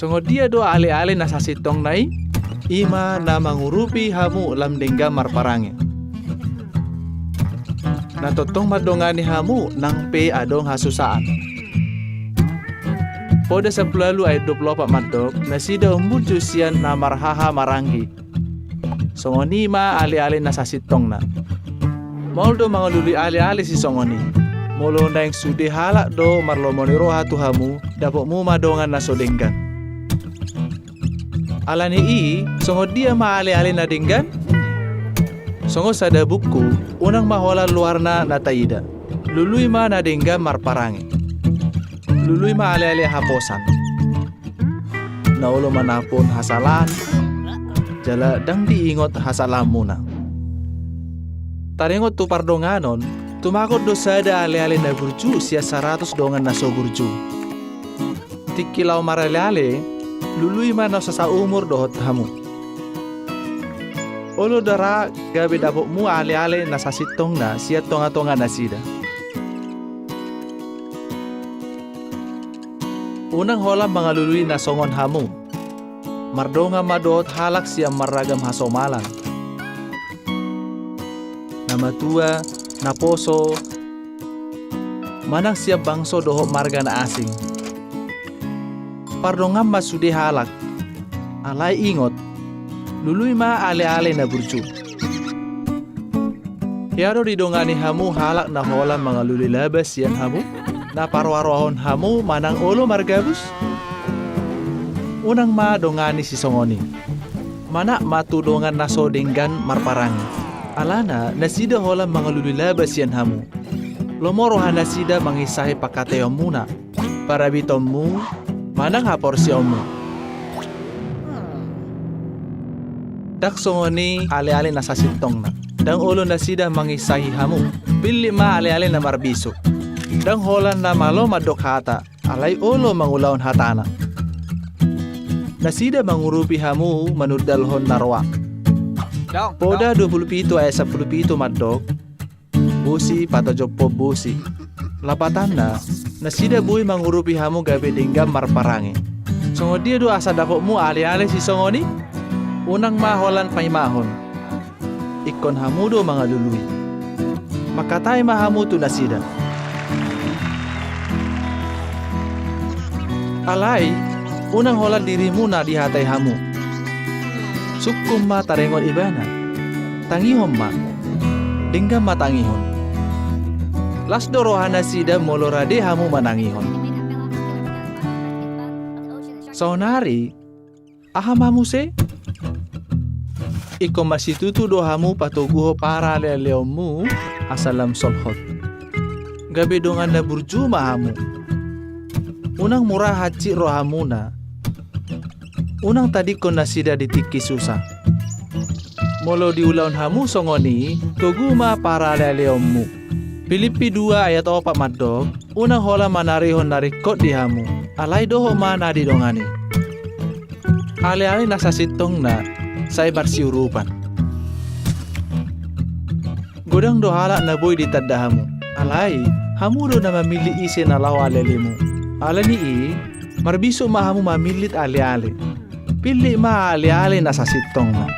Songo dia do ale-ale na sasitong nai, ima na mangurupi hamu lam dengga marparange. Natotong madongani hamu nang pe adong hasusaan. Poda sa pulalu ay 24 madok na sida umbuju siyan na marhaha maranggi. Songoni ma ale-ale na sasitong na. Moldo mangaluli ale-ale si songoni. Molo na yung sudi halak do marlomoniro hatu hamu dapat mu madongan na sodenggan. Alani songo dia maale-ale na dinggan. Songo sada buku unang mahola luar na nataida. Lului ma na dinggan marparangi. Lului ma ale-ale haposan. Naulo manapun hasalan. Jala dang diingot hasalan muna. Taringot tu pardonganon, tumakot do sada ale-ale na burju siya 100 dongan na so burju. Tikilaw marale-ale, lului man sa umur dohot hamu. Olo dara gabi dapok mu ale-ale na sasitong na siya tonga-tonga na sida. Unang holam mga lului na songon hamu. Mardonga madot halak siya maragam hasomalan. Namatua, naposo, manang siya bangso doho marga na asing. Pardongam masudi halak, alay ingot, lului ma ale-ale na burju. Hiaro didongani hamu halak na holam mga lului labas yan hamu, na parwarohon hamu manang olo margabus. Unang madongani si songoni, mana matudongan na sodenggan marparangi. Alana nasida holam mga lulilabas yan hamu. Lomorohan nasida mangisahi pakatayom muna. Para bitom mu, manang haporsyon mo. Daksongoni ale-ale na sasintong na. Dang ulo nasida mangisahi hamu. Pili ma ale-ale na marbiso. Dang holan na malo madokhata. Alay ulo mangulaon hatana. Nasida mangurupi hamu manudalhon narwa. Poda 27 ay 17 madok, busi patojok busi. Lapatan na, nasida buhay mangurupi hamu gabi dinggam marparangi. Songo dia do asa dapok mu ale-ale si songoni, unang maholan paimahon. Ikon hamu do mga lului. Makatay mahamu tu nasida. Alay, unang holan dirimu na dihatay hamu. Sukum ma tarengon ibana, tangihon ma, dinggam matangihon. Las dorohana sida molorade hamu manangihon. Saunari, aham hamu se? Iko masitutu do hamu patuguho para leomu asalam solhot. Gabi dongan na burju mahamu. Unang murah haji rohamuna. Unang tadi ko nasida ditiki susah. Molo diulaun hamu songoni, tuguma para leleommu. Filipi 2 ayat 4 madok, unang hola manarihon narikot di hamu. Alay doho mana di dongani. Ale-ale nasasitong na, say barsiurupan. Godang dohala na boy ditadda hamu. Alay, hamu do na mamili isi na lawa lelimu. Alani marbiso mahamu mamilit ale-ale. Pili ma ale-ale na sasitong na.